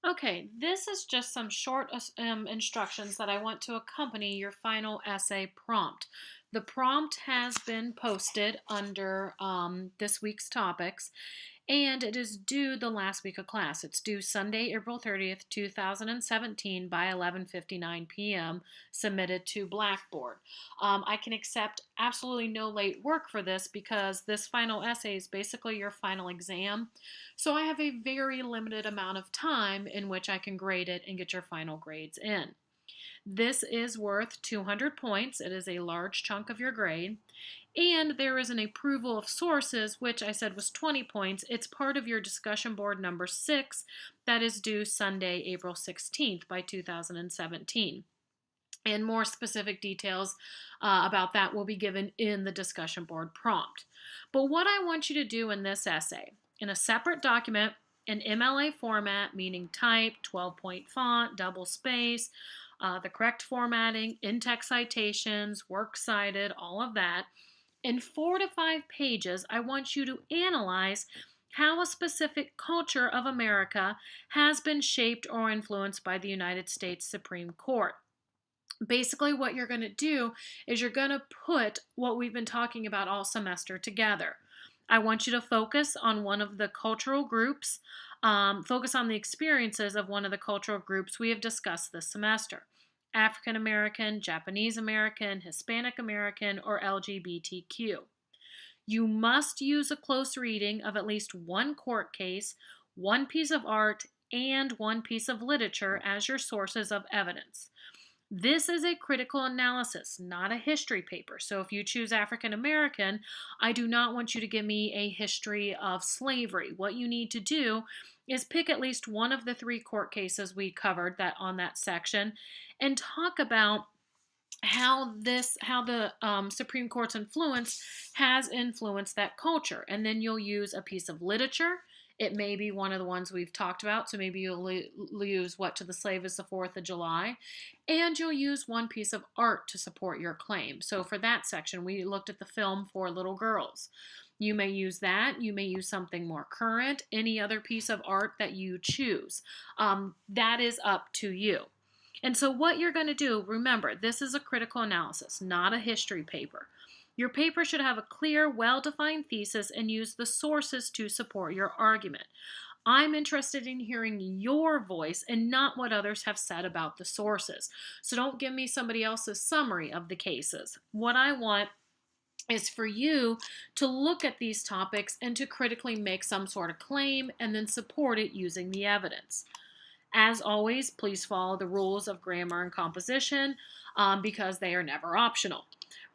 Okay, this is just some short instructions that I want to accompany your final essay prompt. The prompt has been posted under this week's topics, and it is due the last week of class. It's due Sunday, April 30th, 2017 by 11:59 p.m., submitted to Blackboard. I can accept absolutely no late work for this because this final essay is basically your final exam. So I have a very limited amount of time in which I can grade it and get your final grades in. This is worth 200 points. It is a large chunk of your grade. And there is an approval of sources, which I said was 20 points. It's part of your discussion board number 6 that is due Sunday, April 16th by 2017. And more specific details about that will be given in the discussion board prompt. But what I want you to do in this essay, in a separate document, in MLA format, meaning type, 12-point font, double space, the correct formatting, in-text citations, works cited, all of that. In 4 to 5 pages, I want you to analyze how a specific culture of America has been shaped or influenced by the United States Supreme Court. Basically, what you're going to do is you're going to put what we've been talking about all semester together. I want you to focus on one of the cultural groups, focus on the experiences of one of the cultural groups we have discussed this semester: African American, Japanese American, Hispanic American, or LGBTQ. You must use a close reading of at least one court case, one piece of art, and one piece of literature as your sources of evidence. This is a critical analysis, not a history paper. So if you choose African American, I do not want you to give me a history of slavery. What you need to do is pick at least one of the 3 court cases we covered that on that section and talk about how the Supreme Court's influence has influenced that culture. And then you'll use a piece of literature. It may be one of the ones we've talked about, so maybe you'll use What to the Slave is the 4th of July, and you'll use one piece of art to support your claim. So for that section, we looked at the film For Little Girls. You may use that. You may use something more current, any other piece of art that you choose. That is up to you. And so what you're going to do, remember, this is a critical analysis, not a history paper. Your paper should have a clear, well-defined thesis and use the sources to support your argument. I'm interested in hearing your voice and not what others have said about the sources. So don't give me somebody else's summary of the cases. What I want is for you to look at these topics and to critically make some sort of claim and then support it using the evidence. As always, please follow the rules of grammar and composition because they are never optional.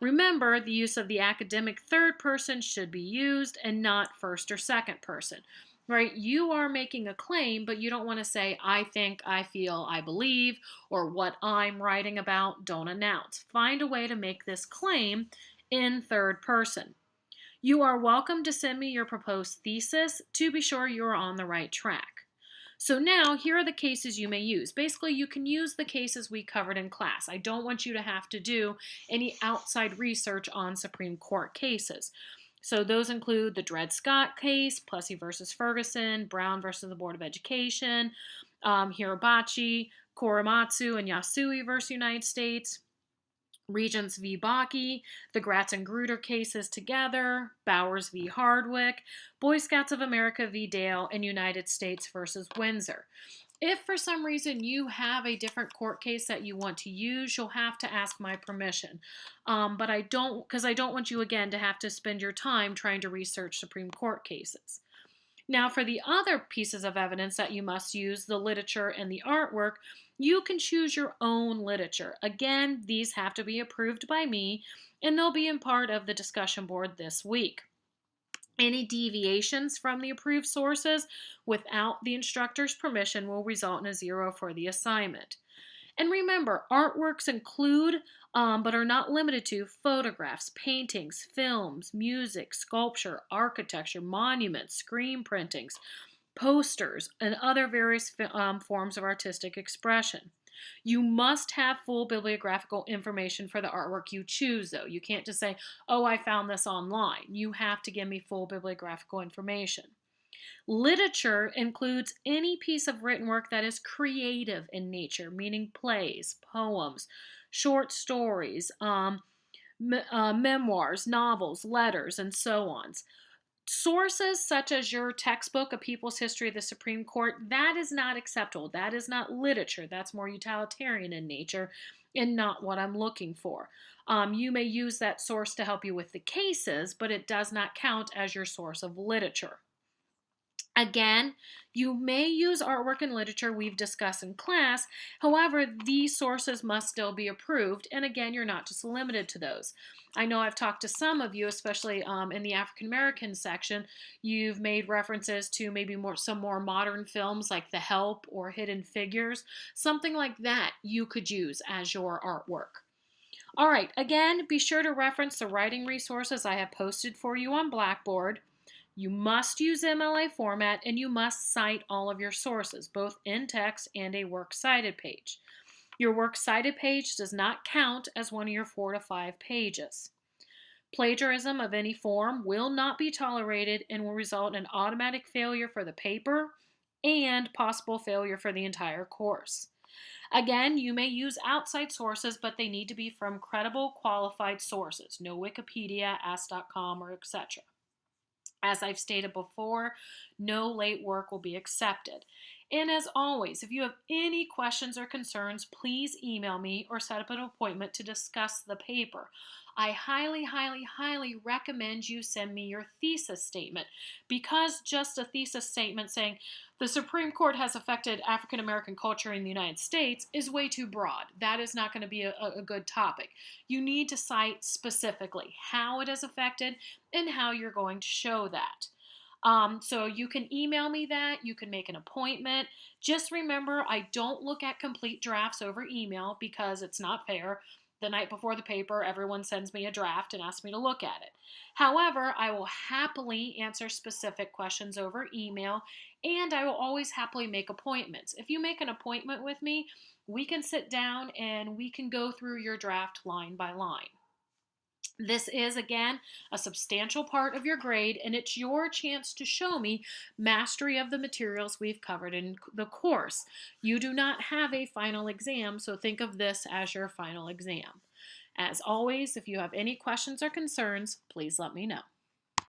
Remember, the use of the academic third person should be used and not first or second person. Right? You are making a claim, but you don't want to say, I think, I feel, I believe, or what I'm writing about. Don't announce. Find a way to make this claim in third person. You are welcome to send me your proposed thesis to be sure you're on the right track. So now, here are the cases you may use. Basically, you can use the cases we covered in class. I don't want you to have to do any outside research on Supreme Court cases. So those include the Dred Scott case, Plessy versus Ferguson, Brown versus the Board of Education, Hirabachi, Korematsu, and Yasui versus United States, Regents v. Bakke, the Gratz and Grutter cases together, Bowers v. Hardwick, Boy Scouts of America v. Dale, and United States versus Windsor. If for some reason you have a different court case that you want to use, you'll have to ask my permission. But I don't, because I don't want you again to have to spend your time trying to research Supreme Court cases. Now, for the other pieces of evidence that you must use, the literature and the artwork, you can choose your own literature. Again, these have to be approved by me, and they'll be in part of the discussion board this week. Any deviations from the approved sources without the instructor's permission will result in a 0 for the assignment. And remember, artworks include, but are not limited to, photographs, paintings, films, music, sculpture, architecture, monuments, screen printings, posters, and other various forms of artistic expression. You must have full bibliographical information for the artwork you choose, though. You can't just say, oh, I found this online. You have to give me full bibliographical information. Literature includes any piece of written work that is creative in nature, meaning plays, poems, short stories, memoirs, novels, letters, and so on. Sources such as your textbook, A People's History of the Supreme Court, that is not acceptable. That is not literature. That's more utilitarian in nature and not what I'm looking for. You may use that source to help you with the cases, but it does not count as your source of literature. Again, you may use artwork and literature we've discussed in class. However, these sources must still be approved. And again, you're not just limited to those. I know I've talked to some of you, especially in the African American section. You've made references to maybe some more modern films like The Help or Hidden Figures. Something like that you could use as your artwork. All right, again, be sure to reference the writing resources I have posted for you on Blackboard. You must use MLA format and you must cite all of your sources, both in text and a works cited page. Your works cited page does not count as one of your 4 to 5 pages. Plagiarism of any form will not be tolerated and will result in automatic failure for the paper and possible failure for the entire course. Again, you may use outside sources, but they need to be from credible, qualified sources. No Wikipedia, Ask.com, or etc. As I've stated before, no late work will be accepted. And as always, if you have any questions or concerns, please email me or set up an appointment to discuss the paper. I highly, highly, highly recommend you send me your thesis statement, because just a thesis statement saying the Supreme Court has affected African American culture in the United States is way too broad. That is not going to be a good topic. You need to cite specifically how it has affected and how you're going to show that. So you can email me that. You can make an appointment. Just remember, I don't look at complete drafts over email because it's not fair. The night before the paper, everyone sends me a draft and asks me to look at it. However, I will happily answer specific questions over email, and I will always happily make appointments. If you make an appointment with me, we can sit down and we can go through your draft line by line. This is, again, a substantial part of your grade, and it's your chance to show me mastery of the materials we've covered in the course. You do not have a final exam, so think of this as your final exam. As always, if you have any questions or concerns, please let me know.